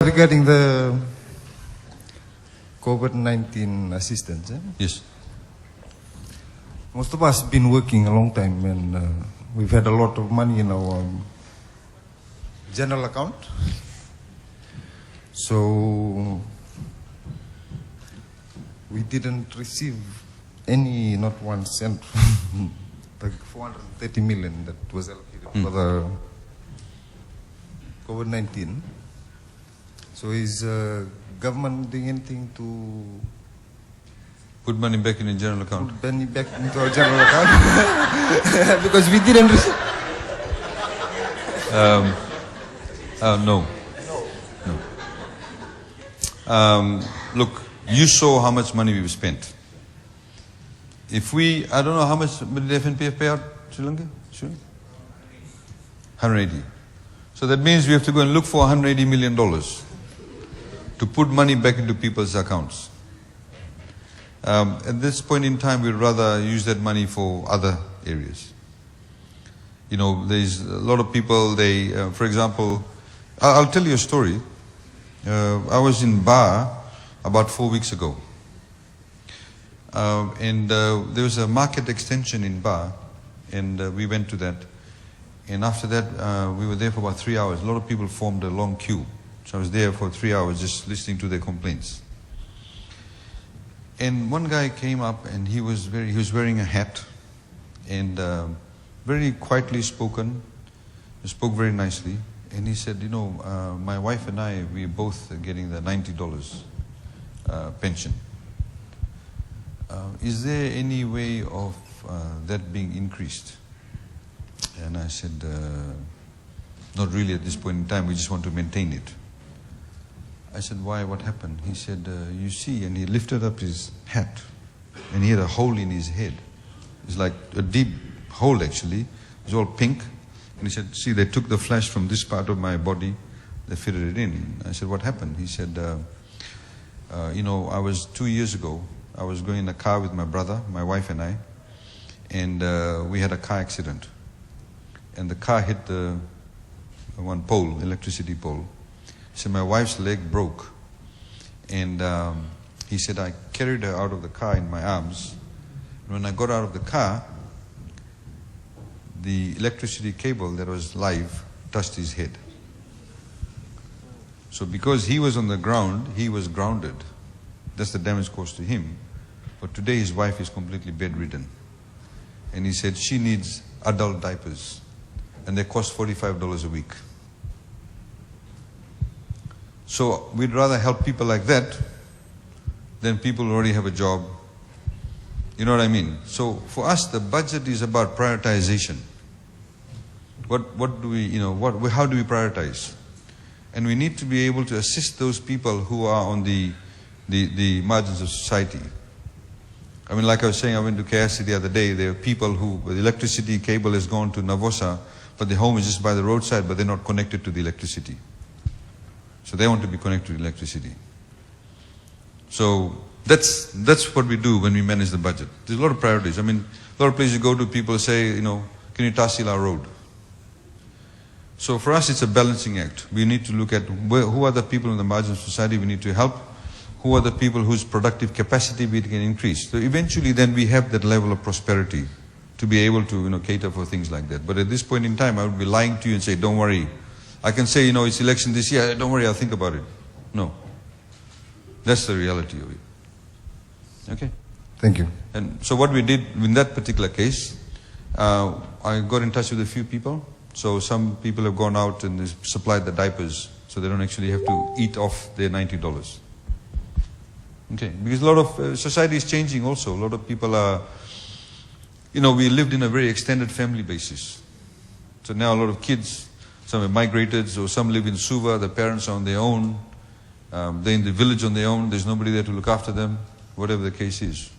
Regarding the COVID-19 assistance, Yes. most of us have been working a long time and we've had a lot of money in our general account. So we didn't receive any, not 1 cent, from the 430 million that was allocated for the COVID-19. So is government doing anything to Put money back in the general account. put money back into our general account? Because we didn't receive. No. Look, you saw how much money we've spent. If we, I don't know how much did the FNPF pay out Sri Lanka? Sure. 180. So that means we have to go and look for $180 million to put money back into people's accounts. At this point in time, we'd rather use that money for other areas. You know, there's a lot of people, they, for example, I'll tell you a story. I was in Bar about 4 weeks ago. And there was a market extension in Bar, and we went to that. And after that, we were there for about 3 hours. A lot of people formed a long queue. So I was there for 3 hours just listening to their complaints. And one guy came up and he was wearing a hat and very quietly spoken. He spoke very nicely. And he said, you know, my wife and I, we both are getting the $90 pension. Is there any way of that being increased? And I said, not really at this point in time, we just want to maintain it. I said, why, what happened? He said, you see, and he lifted up his hat, and he had a hole in his head. It's like a deep hole actually, it was all pink. And he said, see, they took the flesh from this part of my body, they fitted it in. I said, what happened? He said, you know, 2 years ago, I was going in a car with my brother, my wife and I, and we had a car accident. And the car hit the one pole, electricity pole. So my wife's leg broke. And he said, I carried her out of the car in my arms. And when I got out of the car, the electricity cable that was live touched his head. So because he was on the ground, he was grounded. That's the damage caused to him. But today his wife is completely bedridden. And he said she needs adult diapers. And they cost $45 a week. So we'd rather help people like that than people who already have a job. You know what I mean? So for us, the budget is about prioritization. What do we, you know, how do we prioritize? And we need to be able to assist those people who are on the margins of society. I mean, like I was saying, I went to KSC the other day. There are people who, the electricity cable has gone to Navosa, but the home is just by the roadside, but they're not connected to the electricity. So they want to be connected to electricity. So that's what we do when we manage the budget. There's a lot of priorities. I mean, a lot of places you go to, people say, you know, can you tahsil our road? So for us, it's a balancing act. We need to look at who are the people in the margins of society we need to help, who are the people whose productive capacity we can increase. So eventually then we have that level of prosperity to be able to, you know, cater for things like that. But at this point in time, I would be lying to you and say, don't worry. I can say, you know, it's election this year, don't worry, I'll think about it. No. That's the reality of it. Okay? Thank you. And so what we did in that particular case, I got in touch with a few people. So some people have gone out and supplied the diapers so they don't actually have to eat off their $90. Okay? Because a lot of society is changing also. A lot of people are, you know, we lived in a very extended family basis. So now a lot of kids, some have migrated, so some live in Suva, the parents are on their own. They're in the village on their own, there's nobody there to look after them, whatever the case is.